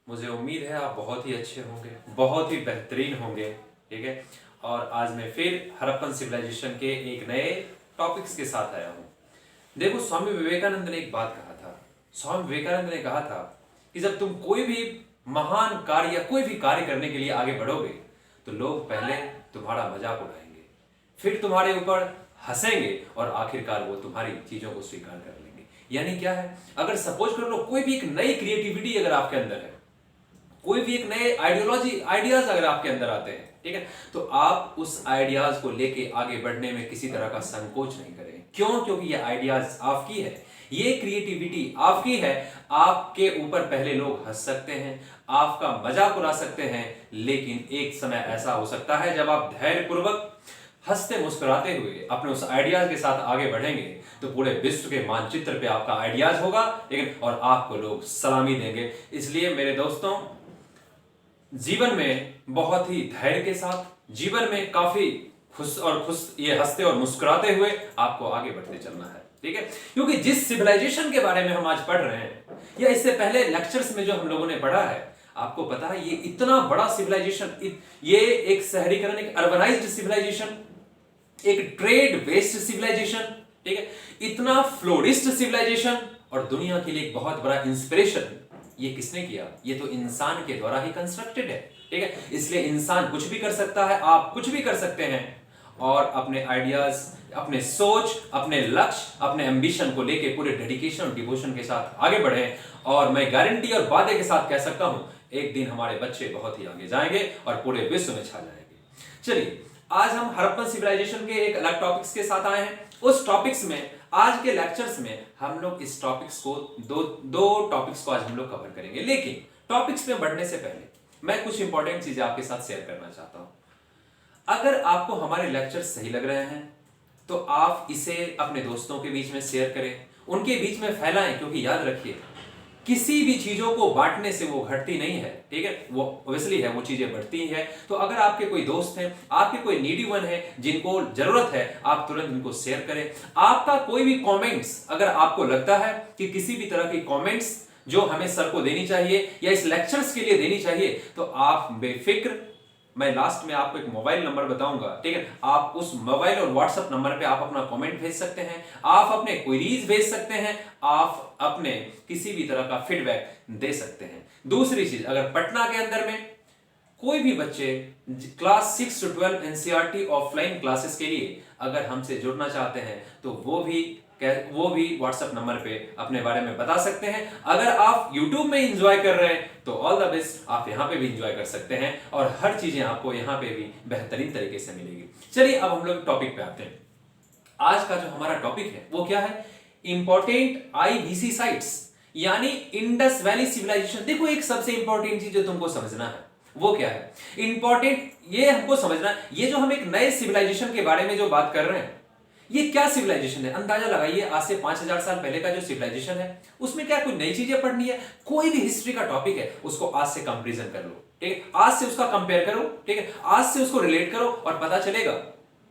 मुझे उम्मीद है आप बहुत ही अच्छे होंगे, बहुत ही बेहतरीन होंगे। ठीक है, और आज मैं फिर हड़प्पन सिविलाइजेशन के एक नए टॉपिक्स के साथ आया हूँ। देखो, स्वामी विवेकानंद ने एक बात कहा था। स्वामी विवेकानंद ने कहा था कि जब तुम कोई भी महान कार्य या कोई भी कार्य करने के लिए आगे बढ़ोगे तो लोग पहले तुम्हारा मजाक उड़ाएंगे, फिर तुम्हारे ऊपर हंसेंगे और आखिरकार वो तुम्हारी चीजों को स्वीकार कर लेंगे। यानी क्या है, अगर सपोज कर लो कोई भी एक नई क्रिएटिविटी अगर आपके अंदर है, कोई भी एक नए आइडियोलॉजी आइडियाज अगर आपके अंदर आते हैं, ठीक है, तो आप उस आइडियाज को लेके आगे बढ़ने में किसी तरह का संकोच नहीं करें। क्यों? क्योंकि ये आइडियाज आपकी है, ये क्रिएटिविटी आपकी है। आपके ऊपर पहले लोग हंस सकते हैं, आपका मजाक उड़ा सकते हैं, लेकिन एक समय ऐसा हो सकता है जब आप धैर्यपूर्वक हंसते मुस्कुराते हुए अपने उस आइडियाज के साथ आगे बढ़ेंगे तो पूरे विश्व के मानचित्र पे आपका आइडियाज होगा, लेकिन और आपको लोग सलामी देंगे। इसलिए मेरे दोस्तों, जीवन में बहुत ही धैर्य के साथ, जीवन में काफी खुश ये हंसते और मुस्कुराते हुए आपको आगे बढ़ते चलना है। ठीक है, क्योंकि जिस सिविलाइजेशन के बारे में हम आज पढ़ रहे हैं या इससे पहले लेक्चर्स में जो हम लोगों ने पढ़ा है, आपको पता है ये इतना बड़ा सिविलाइजेशन, ये एक शहरीकरण, एक अर्बनाइज्ड सिविलाइजेशन, एक ट्रेड बेस्ड सिविलाइजेशन, ठीक है, इतना फ्लोरिस्ट सिविलाइजेशन और दुनिया के लिए एक बहुत बड़ा इंस्पिरेशन, ये किसने किया? ये तो इंसान के द्वारा ही कंस्ट्रक्टेड है। ठीक है, इसलिए इंसान कुछ भी कर सकता है, आप कुछ भी कर सकते हैं और अपने आइडियाज, अपने सोच, अपने लक्ष्य, अपने एम्बिशन को लेके पूरे डेडिकेशन और डिवोशन के साथ आगे बढ़े। और मैं गारंटी और वादे के साथ कह सकता हूं, एक दिन हमारे बच्चे बहुत ही आगे जाएंगे और पूरे विश्व में छा जाएंगे। चलिए, आज हम हड़प्पन सिविलाइजेशन के एक अलग टॉपिक्स के साथ आए हैं। उस टॉपिक्स में आज के लेक्चर्स में हम लोग इस टॉपिक्स को दो टॉपिक्स को आज हम लोग कवर करेंगे। लेकिन टॉपिक्स में बढ़ने से पहले मैं कुछ इंपॉर्टेंट चीजें आपके साथ शेयर करना चाहता हूं। अगर आपको हमारे लेक्चर्स सही लग रहे हैं तो आप इसे अपने दोस्तों के बीच में शेयर करें, उनके बीच में फैलाएं, क्योंकि याद रखिए किसी भी चीजों को बांटने से वो घटती नहीं है। ठीक है, वो ऑब्वियसली है, वो चीजें बढ़ती ही है। तो अगर आपके कोई दोस्त हैं, आपके कोई नीडी वन है जिनको जरूरत है, आप तुरंत उनको शेयर करें। आपका कोई भी कमेंट्स, अगर आपको लगता है कि किसी भी तरह की कमेंट्स जो हमें सर को देनी चाहिए या इस लेक्चर्स के लिए देनी चाहिए, तो आप बेफिक्र, मैं लास्ट में आपको एक मोबाइल नंबर बताऊंगा, ठीक है, आप उस मोबाइल और व्हाट्सएप नंबर पे आप अपना कमेंट भेज सकते हैं, आप अपने क्वेरीज भेज सकते हैं, आप अपने किसी भी तरह का फीडबैक दे सकते हैं। दूसरी चीज, अगर पटना के अंदर में कोई भी बच्चे class 6 to 12 NCERT offline classes के लिए अगर हमसे जुड़ना चाहते हैं तो वो भी व्हाट्सएप नंबर पे अपने बारे में बता सकते हैं। अगर आप YouTube में एंजॉय कर रहे हैं तो ऑल द बेस्ट, आप यहाँ पे भी एंजॉय कर सकते हैं और हर चीजें आपको यहाँ पे भी बेहतरीन तरीके से मिलेगी। चलिए, अब हम लोग टॉपिक पे आते हैं। आज का जो हमारा टॉपिक है वो क्या है? इंपॉर्टेंट IVC साइट्स, यानी इंडस वैली सिविलाइजेशन। देखो, एक सबसे इंपॉर्टेंट चीज जो तुमको समझना है वो क्या है? इंपॉर्टेंट ये हमको समझना है, ये जो हम एक नए सिविलाइजेशन के बारे में जो बात कर रहे हैं, ये क्या सिविलाइजेशन है? अंदाजा लगाइए, आज से 5000 साल पहले का जो सिविलाइजेशन है उसमें क्या कोई नई चीजें पढ़नी है? कोई भी हिस्ट्री का टॉपिक है उसको आज से कंपैरिजन कर लो, ठीक है, आज से उसका कंपेयर करो, ठीक है, आज से उसको रिलेट करो और पता चलेगा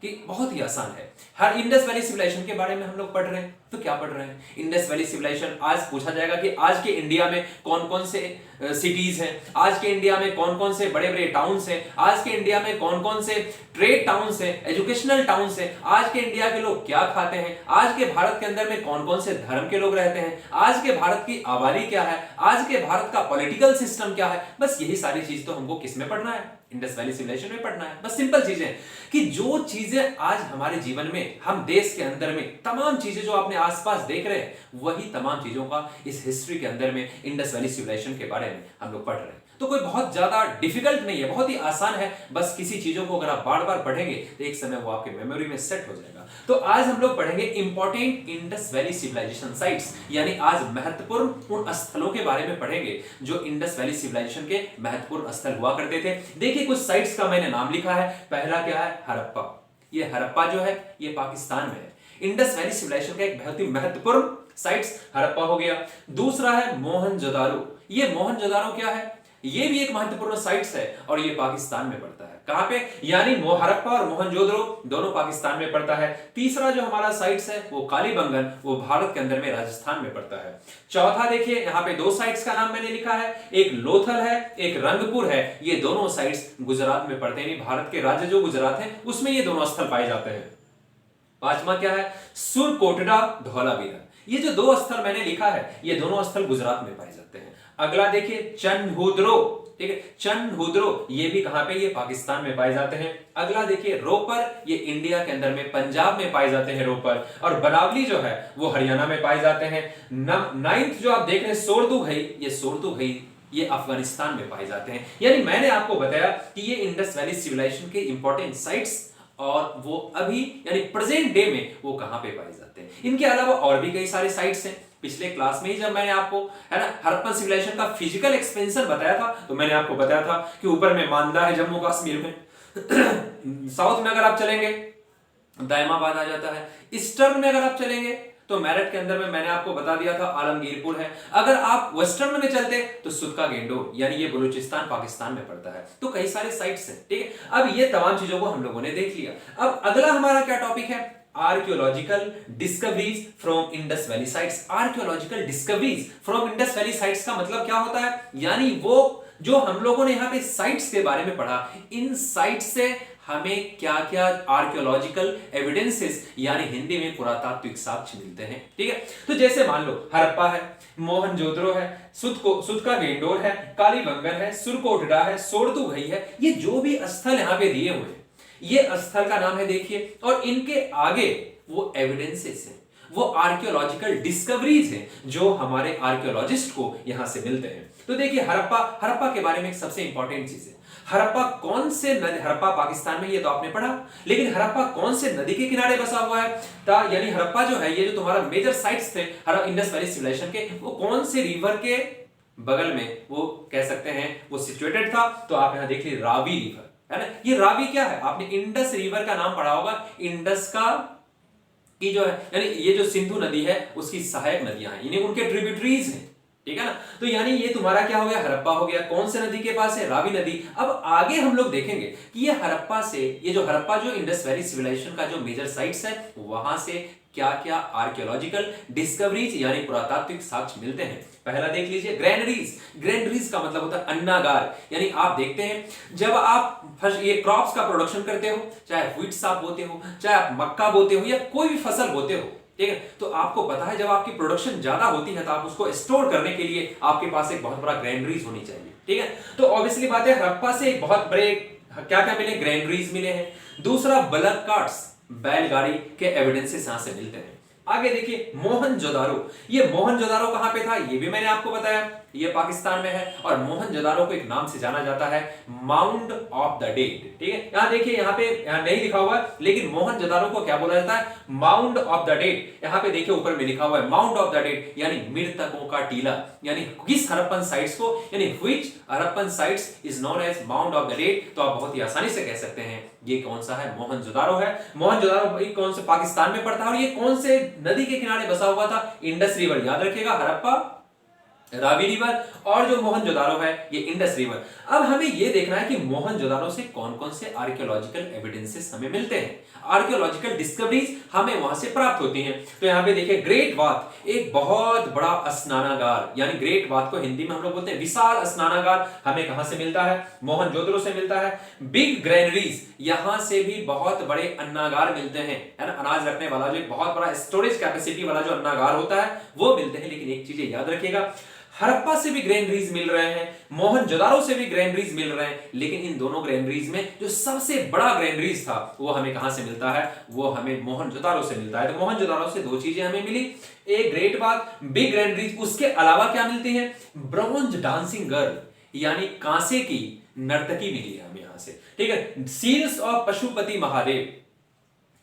कि बहुत ही आसान है। हर इंडस वैली सिविलाइजेशन के बारे में हम लोग पढ़ रहे हैं, तो क्या पढ़ रहे हैं? Indus valley civilisation. आज पूछा जाएगा कि आज के इंडिया में कौन कौन से सिटीज हैं, आज के इंडिया में कौन कौन से बड़े बड़े टाउन्स हैं, आज के इंडिया में कौन कौन से ट्रेड टाउन्स हैं, एजुकेशनल टाउन्स हैं, आज के इंडिया के लोग क्या खाते हैं, आज के भारत के अंदर में कौन कौन से धर्म के लोग रहते हैं, आज के भारत की आबादी क्या है, आज के भारत का पॉलिटिकल सिस्टम क्या है। बस यही सारी चीज तो हमको किस में पढ़ना है? इंडस वैली सिविलाइजेशन में पढ़ना है। बस सिंपल चीजें कि जो चीजें आज हमारे जीवन में, हम देश के अंदर में तमाम चीजें जो अपने आसपास देख रहे हैं, वही तमाम चीजों का इस हिस्ट्री के अंदर में इंडस वैली सिविलाइजेशन के बारे में हम लोग पढ़ रहे हैं। तो कोई बहुत ज्यादा डिफिकल्ट नहीं है, बहुत ही आसान है। बस किसी चीजों को अगर आप बार बार पढ़ेंगे तो एक समय वो आपके मेमोरी में सेट हो जाएगा। तो आज हम लोग पढ़ेंगे important Indus valley civilisation sites, यानी आज महत्वपूर्ण उन स्थलों के बारे में पढ़ेंगे जो इंडस वैली सिविलाइजेशन के महत्वपूर्ण स्थल हुआ करते थे। देखिए, कुछ साइट्स का मैंने नाम लिखा है। पहला क्या है? हड़प्पा। ये हड़प्पा जो है ये पाकिस्तान में है। इंडस वैली सिविलाइजेशन का एक बहुत ही महत्वपूर्ण साइट्स हड़प्पा हो गया। दूसरा है मोहनजोदारो। ये मोहनजोदारो क्या है? ये भी एक महत्वपूर्ण साइट्स है और ये पाकिस्तान में पड़ता है। कहां पे? यानी हड़प्पा और मोहनजोदड़ो दोनों पाकिस्तान में पड़ता है। तीसरा जो हमारा साइट्स है वो कालीबंगन, वो भारत के अंदर में राजस्थान में पड़ता है। चौथा देखिए यहां पे दो साइट्स का नाम मैंने लिखा है, एक लोथल है, एक रंगपुर है। ये दोनों साइट्स गुजरात में पड़ते हैं, भारत के राज्य जो गुजरात है उसमें ये दोनों स्थल पाए जाते हैं। पांचवा क्या है? सुरकोटडा, धौलावीरा। ये जो दो स्थल मैंने लिखा है ये दोनों स्थल गुजरात में पाए जाते हैं। अगला देखिए चनहुद्रो, ठीक है, चनहुद्रो ये भी कहां पे? ये पाकिस्तान में पाए जाते हैं। अगला देखिए रोपर, ये इंडिया के अंदर में पंजाब में पाए जाते हैं रोपर। और बनावली जो है वो हरियाणा में पाए जाते हैं। नाइन्थ जो आप देख रहे हैं सोरदुघई, ये सोरदुघई ये अफगानिस्तान में पाए जाते हैं। यानी मैंने आपको बताया कि ये इंडस वैली सिविलाइजेशन के इंपॉर्टेंट साइट्स और वो अभी यानी प्रेजेंट डे में वो कहां पे पाए जाते हैं। इनके अलावा और भी कई सारे साइट्स हैं। पिछले क्लास में ही जब मैंने आपको है ना हड़प्पन सिविलाइजेशन का फिजिकल एक्सपेंशन बताया था तो मैंने आपको बताया था कि ऊपर में मांदा है जम्मू कश्मीर में साउथ में अगर आप चलेंगे दायमाबाद आ जाता है। ईस्टर्न में अगर आप चलेंगे तो मेरठ के अंदर में मैंने आपको बता दिया था आलमगीरपुर है। अगर आप वेस्टर्न में चलते तो सुदका गेंडोर यानी ये बलूचिस्तान पाकिस्तान में पड़ता है। तो कई सारे साइट्स हैं, ठीक है। अब ये तमाम चीजों को हम लोगों ने देख लिया। अब अगला हमारा क्या टॉपिक है? Archaeological discoveries from Indus valley sites. Archaeological discoveries from Indus valley sites का मतलब क्या होता है? यानी वो जो हम लोगों ने यहाँ पे साइट्स के बारे में पढ़ा, इन साइट्स से हमें क्या क्या आर्कियोलॉजिकल एविडेंसेस यानी हिंदी में पुरातात्विक साक्ष्य मिलते हैं, ठीक है। तो जैसे मान लो हड़प्पा है, मोहनजोदड़ो है, सुदका गेंडोर है, कालीबंगन है, सुरकोटडा है, सोरदुघई है, ये जो भी स्थल यहाँ पे दिए हुए हैं ये स्थल का नाम है देखिए। और इनके आगे वो एविडेंसेस हैं, वो आर्कियोलॉजिकल डिस्कवरीज हैं जो हमारे आर्कियोलॉजिस्ट को यहां से मिलते हैं। तो देखिए हड़प्पा के बारे में एक सबसे इंपॉर्टेंट चीज है, हड़प्पा कौन से नदी, हड़प्पा पाकिस्तान में ये तो आपने पढ़ा, लेकिन हड़प्पा कौन से नदी के किनारे बसा हुआ है? यानी हड़प्पा जो है ये जो तुम्हारा मेजर साइट्स थे इंडस वैली सिविलाइजेशन के, वो कौन से रिवर के बगल में वो कह सकते हैं वो सिचुएटेड था? तो आप यहां देखिए रावी रिवर है ना। ये रावी क्या है? आपने इंडस रिवर का नाम पढ़ा होगा। इंडस का की जो है यानी ये जो सिंधु नदी है उसकी सहायक नदियां हैं, यानी उनके ट्रिब्यूटरीज हैं, ठीक है ना। तो यानी ये तुम्हारा क्या हो गया? हड़प्पा हो गया। कौन से नदी के पास है? रावी नदी। अब आगे हम लोग देखेंगे कि ये हड़प्पा से ये जो हड़प्पा जो इंडस वैली सिविलाइजेशन का जो मेजर साइट्स है वहां से क्या क्या आर्कियोलॉजिकल डिस्कवरीज यानी पुरातात्विक साक्ष्य मिलते हैं। पहला देख लीजिए ग्रैनरीज। ग्रैनरीज का मतलब होता है अन्नागार। यानी आप देखते हैं जब आप ये क्रॉप्स का प्रोडक्शन करते हो, चाहे व्हीट्स आप बोते हो, चाहे आप मक्का बोते हो या कोई भी फसल बोते हो, ठीक है, तो आपको पता है जब आपकी प्रोडक्शन ज्यादा होती है तो आप उसको स्टोर करने के लिए आपके पास एक बहुत बड़ा ग्रैनरीज होनी चाहिए, ठीक है। तो ऑब्वियसली बात है हड़प्पा से एक बहुत बड़े क्या क्या मिले? ग्रैनरीज मिले हैं। दूसरा बलक कार्ट्स, बैलगाड़ी के एविडेंसेस यहां से मिलते हैं। आगे देखिए मोहनजोदारो। ये मोहनजोदारो कहां पे था ये भी मैंने आपको बताया, ये पाकिस्तान में है। और मोहनजोदारो को एक नाम से जाना जाता है माउंड ऑफ द डेड, ठीक है। यहां देखिए यहाँ पे नहीं लिखा हुआ है लेकिन मोहनजोदारो को क्या बोला जाता है? Mound of the dead. यहाँ पे देखिए ऊपर में लिखा हुआ है माउंड ऑफ द डेड यानी मृतकों का टीला। यानी किस हड़प्पन साइट्स को, यानी which Harappan sites is known as mound of the dead. तो आप बहुत ही आसानी से कह सकते हैं ये कौन सा है? मोहनजोदारो है। मोहनजोदारो कौन से पाकिस्तान में पड़ता है और ये कौन से नदी के किनारे बसा हुआ था? Indus river. याद रखिएगा हड़प्पा रावी रिवर और जो मोहनजोदारो है ये इंडस रिवर। अब हमें ये देखना है कि मोहनजोदारो से कौन कौन से आर्कियोलॉजिकल एविडेंसेस हमें मिलते हैं, आर्कियोलॉजिकल डिस्कवरीज हमें वहां से प्राप्त होती हैं। तो यहां पे देखिए ग्रेट बाथ, एक बहुत बड़ा स्नानागार, यानी ग्रेट बाथ को हिंदी में हम लोग बोलते हैं विशाल स्नानागार, हमें कहां से मिलता है? मोहनजोदड़ो से मिलता है। बिग ग्रैनरीज, यहां से भी बहुत बड़े अन्नागार मिलते हैं, है ना, अनाज रखने वाला जो एक बहुत बड़ा स्टोरेज कैपेसिटी वाला जो अन्नागार होता है वो मिलते हैं। लेकिन एक चीज याद रखिएगा हड़प्पा से भी ग्रैनरीज मिल रहे हैं, मोहनजोदारो से भी ग्रैनरीज मिल रहे हैं, लेकिन इन दोनों ग्रैनरीज में जो सबसे बड़ा ग्रैनरीज था वो हमें कहां से मिलता है? वो हमें मोहनजोदारो से मिलता है। तो मोहनजोदारो से दो चीजें हमें मिली, एक ग्रेट बाथ, बिग ग्रैनरीज। उसके अलावा क्या मिलती है? ब्रॉन्ज डांसिंग गर्ल यानी कांसे की नर्तकी मिली है हमें यहां से, ठीक है। सील्स ऑफ पशुपति महादेव,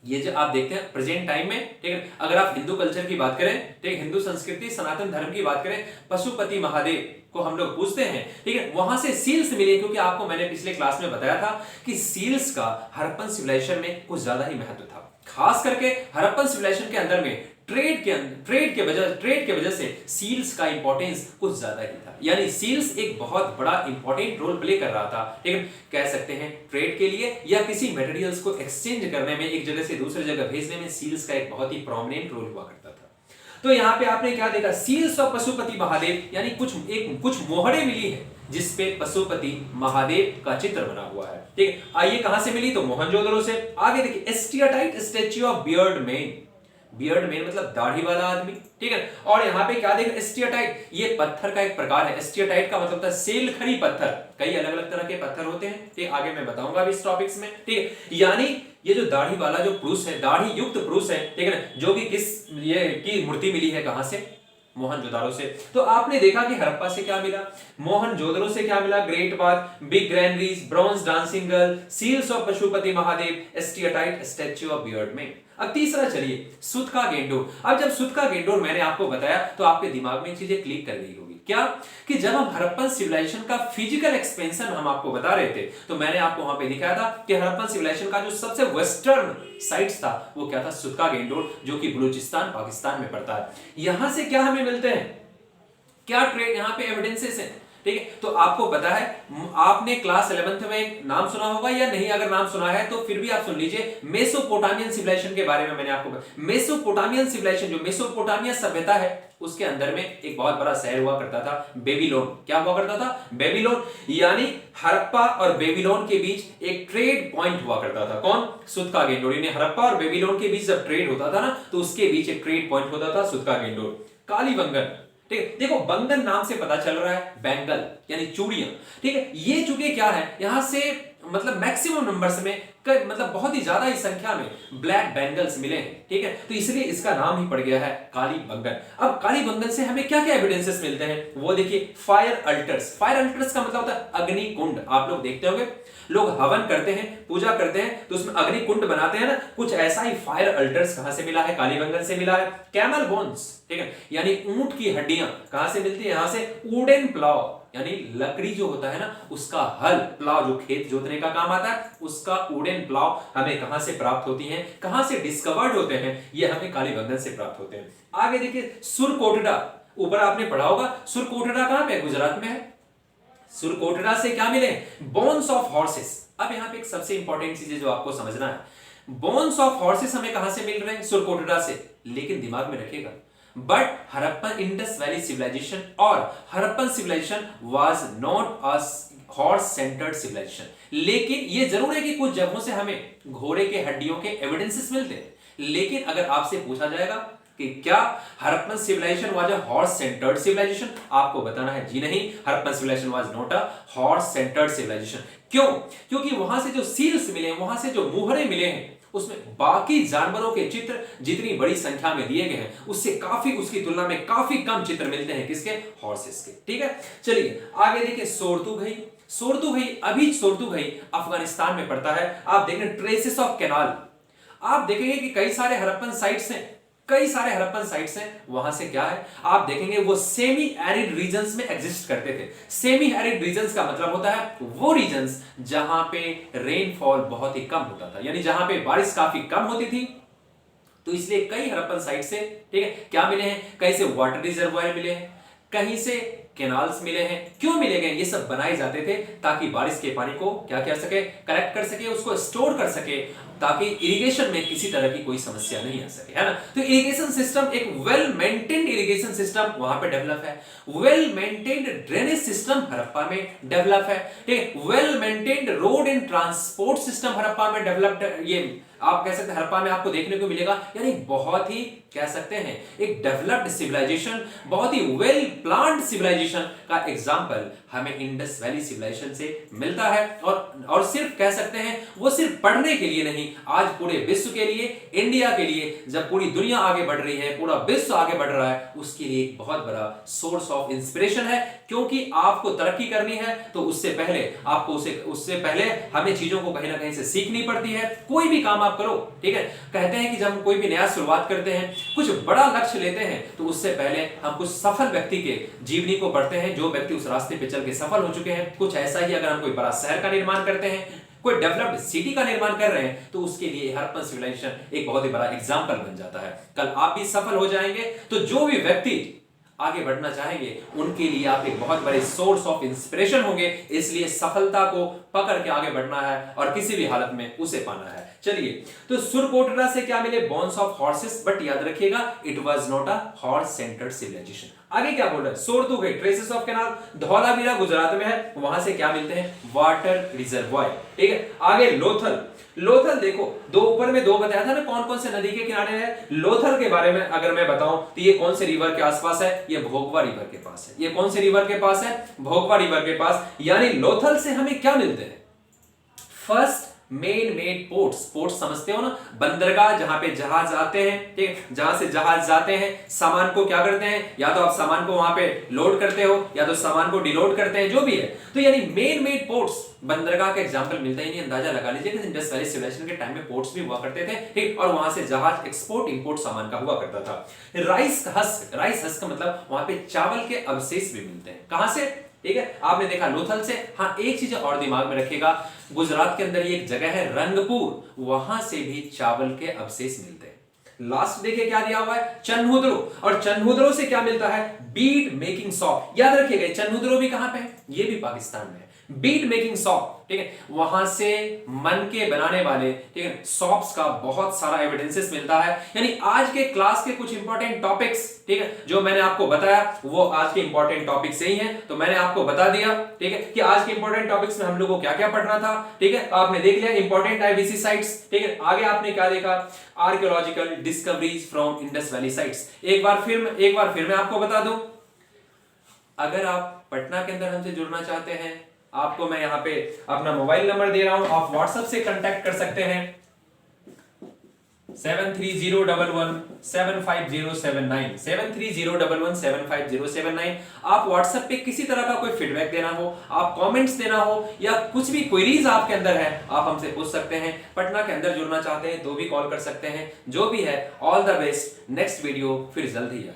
ये जो आप देखते हैं प्रेजेंट टाइम में, ठीक है, अगर आप हिंदू कल्चर की बात करें, ठीक, हिंदू संस्कृति सनातन धर्म की बात करें, पशुपति महादेव को हम लोग पूछते हैं, ठीक है, वहां से सील्स मिले। क्योंकि आपको मैंने पिछले क्लास में बताया था कि सील्स का हड़प्पन सिविलाइजेशन में कुछ ज्यादा ही महत्व था। खास करके हड़प्पन सिविलाइजेशन के अंदर में ट्रेड के वजह से सील्स का इंपॉर्टेंस कुछ ज्यादा ही था। यानी सील्स एक बहुत बड़ा इंपॉर्टेंट रोल प्ले कर रहा था, लेकिन कह सकते हैं ट्रेड के लिए या किसी मटेरियल्स को एक्सचेंज करने में, एक जगह से दूसरी जगह भेजने में सील्स का एक बहुत ही प्रोमिनेंट रोल हुआ करता था। तो यहां पे आपने क्या देखा, सील्स ऑफ पशुपति महादेव, यानी कुछ मोहरे मिली है जिसपे पशुपति महादेव का चित्र बना हुआ है। ठीक है, आइए कहां से मिली, तो मोहनजोदड़ो से। आगे देखिए, steatite statue of beard man. Beard man मतलब दाढ़ी वाला आदमी। ठीक है, और यहाँ पे क्या देखा, एस्टियाटाइट, ये पत्थर का एक प्रकार है। एस्टियाटाइट का मतलब था सेलखड़ी पत्थर। कई अलग अलग तरह के पत्थर होते हैं, ठीक, आगे मैं बताऊंगा अभी इस टॉपिक्स में। ठीक है, यानी ये जो दाढ़ी वाला जो पुरुष है, दाढ़ी युक्त पुरुष है, ठीक है ना, जो भी ये की मूर्ति मिली है कहां से, मोहनजोदारो से। तो आपने देखा कि हड़प्पा से क्या मिला, मोहनजोदड़ो से क्या मिला, great bath, big granaries, bronze dancing girl, seals of Pashupati Mahadev, steatite statue of beard man. अब तीसरा चलिए, सुतका गेंडोर। अब जब सुतका गेंडोर मैंने आपको बताया तो आपके दिमाग में चीजें क्लिक कर गई होगी। क्या कि जब हम हड़प्पन सिविलाइजेशन का फिजिकल एक्सपेंशन हम आपको बता रहे थे, तो मैंने आपको वहां पे दिखाया था कि हड़प्पन सिविलाइजेशन का जो सबसे वेस्टर्न साइट्स था वो क्या था, सुतका गेंडोर, जो कि बलूचिस्तान पाकिस्तान में पड़ता है। यहां से क्या हमें मिलते हैं, क्या ट्रेड यहां पे एविडेंसेस हैं। ठीक है, तो आपको पता है, आपने क्लास 11th में नाम सुना होगा या नहीं, अगर नाम सुना है तो फिर भी आप सुन लीजिए। मेसोपोटामियन सिविलाइजेशन के बारे में मैंने आपको, मेसोपोटामियन सिविलाइजेशन, जो मेसोपोटामिया सभ्यता है उसके अंदर में एक बहुत बड़ा शहर हुआ करता था, बेबीलोन। क्या हुआ करता था, बेबीलोन। यानी हड़प्पा और बेबीलोन के बीच एक ट्रेड पॉइंट हुआ करता था। कौन, सुतका गेंडोर। यानी हड़प्पा और बेबीलोन के बीच जब ट्रेड होता था ना, तो उसके बीच एक ट्रेड पॉइंट होता था सुतका गेंडोर। कालीबंगन, ठीक है, देखो बंगन नाम से पता चल रहा है बैंगल यानी चूड़ियां। ठीक है, ये चूंकि क्या है, यहां से मतलब मैक्सिमम नंबर्स में, मतलब बहुत ही ज्यादा ही संख्या में ब्लैक बैंगल्स मिले हैं। ठीक है, तो इसलिए इसका नाम ही पड़ गया है कालीबंगन। अब कालीबंगन से हमें क्या क्या एविडेंसेस मिलते हैं, वो देखिए। फायर अल्टर्स, फायर अल्टर्स का मतलब होता है अग्नि कुंड। आप लोग देखते होंगे, लोग हवन करते हैं, पूजा करते हैं, तो उसमें अग्नि कुंड बनाते हैं ना, कुछ ऐसा ही फायर अल्टर्स कहां से मिला है, कालीबंगन से मिला है। कैमल बोन्स, ठीक है, यानी ऊंट की हड्डियां कहां से मिलती है, यहां से। वुडन प्लाव, यानी लकड़ी जो होता है ना, उसका हल, प्लाव जो खेत जोतने का काम आता है, उसका वुडन प्लाव हमें कहां से प्राप्त होती हैं, कहां से डिस्कवर्ड होते हैं, ये हमें कालीबंगन से प्राप्त होते हैं। आगे देखिए, सुरकोटड़ा, ऊपर आपने पढ़ा होगा, सुरकोटड़ा कहां पे, गुजरात में है। सुरकोटड़ा से क्या मिले, बोन्स ऑफ हॉर्सेस। अब यहां पे एक सबसे इंपॉर्टेंट चीज है जो आपको समझना है, बोन्स ऑफ हॉर्सेस हमें कहां से मिल रहे हैं, सुरकोटड़ा से। लेकिन दिमाग में रखिएगा, but Harappan Indus valley civilisation और Harappan civilisation was not a horse centred civilisation. लेकिन ये जरूर है कि कुछ जगहों से हमें घोड़े के हड्डियों के एविडेंसेस मिलते हैं। लेकिन अगर आपसे पूछा जाएगा कि क्या Harappan civilisation was a horse centred civilisation, आपको बताना है जी नहीं, Harappan civilisation was not a horse centred civilisation. क्यों, क्योंकि वहां से जो सील्स मिले हैं, वहां से जो मुहरे मिले हैं, उसमें बाकी जानवरों के चित्र जितनी बड़ी संख्या में दिए गए हैं, उससे काफी, उसकी तुलना में काफी कम चित्र मिलते हैं किसके, हॉर्सेस के। ठीक है, चलिए आगे देखिए, सोरतुघई। सोरतुघई, अभी सोरतुघई अफगानिस्तान में पड़ता है। आप देखेंगे ट्रेसेस ऑफ कैनाल, आप देखेंगे कि कई सारे हड़प्पन साइट्स हैं, कई सारे हड़प्पन साइट्स हैं, वहां से क्या है, आप देखेंगे वो सेमी एरिड रीजन्स में एग्जिस्ट करते थे। सेमी एरिड रीजन्स का मतलब होता है वो रीजन्स जहां पे रेनफॉल बहुत ही कम होता था, यानी जहां पे बारिश काफी कम होती थी। तो इसलिए कई हड़प्पन साइट से, ठीक है, क्या मिले हैं, कहीं से वाटर रिजर्वायर मिले हैं, कहीं से कैनाल्स मिले हैं। क्यों मिले गए, ये सब बनाए जाते थे ताकि बारिश के पानी को क्या कर सके, कलेक्ट कर सके, उसको स्टोर कर सके, ताकि इरिगेशन में किसी तरह की कोई समस्या नहीं आ सके, है ना। तो इरिगेशन सिस्टम, एक वेल मेंटेन्ड इरिगेशन सिस्टम वहां पे डेवलप है। Well maintained drainage system Harappa में डेवलप है। ठीक है, well maintained road and transport system Harappa में डेवलप्ड, ये आप कह सकते हैं हड़प्पा में आपको देखने को मिलेगा। यानी बहुत ही कह सकते हैं एक डेवलप्ड सिविलाइजेशन, बहुत ही वेल प्लान्ड सिविलाइजेशन का एग्जांपल हमें इंडस वैली सिविलाइजेशन से मिलता है। और सिर्फ कह सकते हैं वो सिर्फ पढ़ने के लिए नहीं, आज पूरे विश्व के लिए, इंडिया के लिए, जब पूरी दुनिया आगे बढ़ रही है, पूरा विश्व आगे बढ़ रहा है, उसके लिए एक बहुत बड़ा सोर्स ऑफ इंस्पिरेशन है। क्योंकि आपको तरक्की करनी है तो उससे पहले हमें चीजों को कहीं ना कहीं से सीखनी पड़ती है। कोई भी काम आप करो, ठीक है, कहते हैं कि जब हम कोई भी नया शुरुआत करते हैं, कुछ बड़ा लक्ष्य लेते हैं, तो उससे पहले हम कुछ सफल व्यक्ति के जीवनी को पढ़ते हैं, जो व्यक्ति उस रास्ते पे चल के सफल हो चुके हैं। कुछ ऐसा ही अगर हम कोई बड़ा शहर का निर्माण करते हैं, कोई डेवलप्ड सिटी का निर्माण कर रहे हैं, तो उसके लिए हड़प्पन सिविलाइजेशन एक बहुत ही बड़ा एग्जाम्पल बन जाता है। कल आप भी सफल हो जाएंगे, तो जो भी व्यक्ति आगे बढ़ना चाहेंगे उनके लिए आप एक बहुत बड़े सोर्स ऑफ इंस्पिरेशन होंगे। इसलिए सफलता को पकड़ के आगे बढ़ना है और किसी भी हालत में उसे पाना है। चलिए, तो सुरकोटरा से क्या मिले? बोन्स ऑफ हॉर्सेस, बट याद रखिएगा it was not a horse centred civilisation. आगे क्या बोल रहा है? Shortugai traces of canal, Dholavira Gujarat में है, वहां से क्या मिलते हैं? Water reservoir. ठीक है, आगे लोथल। लोथल देखो, दो ऊपर में दो बताया था ना कौन कौन से नदी के किनारे है। लोथल के बारे में अगर मैं बताऊं तो ये कौन से रिवर के आसपास है? ये भोगवा रिवर के पास है। ये कौन से रिवर के पास है? भोगवा रिवर के पास। यानी लोथल से हमें क्या मिलते हैं? First main made ports. Ports समझते हो ना, बंदरगाह जहां पे जहाज आते हैं, ठीक है, जहां से जहाज जाते हैं, सामान को क्या करते हैं? या तो आप सामान को वहां पे लोड करते हो या तो सामान को डिलोड करते हैं, जो भी है। तो यानी मेन मेड पोर्ट्स, बंदरगाह का एग्जांपल मिलता है। नहीं, अंदाजा लगा लीजिए कि इंडस वैली सिविलाइजेशन के टाइम में पोर्ट्स भी हुआ करते थे, ठीक, और वहां से जहाज एक्सपोर्ट इंपोर्ट सामान का हुआ करता था। राइस हस्क, राइस हस्क का मतलब वहां पे चावल के अवशेष भी मिलते हैं। कहां से? ठीक है, आपने देखा लोथल से। हाँ, एक चीज और दिमाग में रखिएगा, गुजरात के अंदर ये एक जगह है रंगपुर, वहां से भी चावल के अवशेष मिलते हैं। लास्ट देखिए क्या दिया हुआ है? चन्हुद्रो। और चन्हुद्रो से क्या मिलता है? Bead making shop. याद रखिएगा, चन्हुद्रो भी कहां पे है? ये भी पाकिस्तान में है। बीड मेकिंग सॉप, ठीक है, वहां से मन के बनाने वाले, ठीक है, सॉप्स का बहुत सारा एविडेंसेस मिलता है। यानी आज के क्लास के कुछ इंपॉर्टेंट टॉपिक्स, ठीक है, जो मैंने आपको बताया वो आज के इंपॉर्टेंट टॉपिक्स ही हैं। तो मैंने आपको बता दिया, ठीक है, कि आज के इंपॉर्टेंट टॉपिक्स में हम लोग को क्या क्या पढ़ना था। ठीक है, आपने देख लिया इंपॉर्टेंट आईवीसी साइट्स। ठीक है, आगे आपने क्या देखा? Archaeological discoveries from Indus valley sites. एक बार फिर मैं आपको बता दूं, अगर आप पटना के अंदर हमसे जुड़ना चाहते हैं, आपको मैं यहां पे अपना मोबाइल नंबर दे रहा हूं, आप व्हाट्सएप से कांटेक्ट कर सकते हैं 7301175079 7301175079। आप व्हाट्सएप पे किसी तरह का कोई फीडबैक देना हो, आप कमेंट्स देना हो, या कुछ भी क्वेरीज आपके अंदर है, आप हमसे पूछ सकते हैं। पटना के अंदर जुड़ना चाहते हैं तो भी कॉल कर सकते हैं। जो भी है, all the best. Next video फिर जल्द ही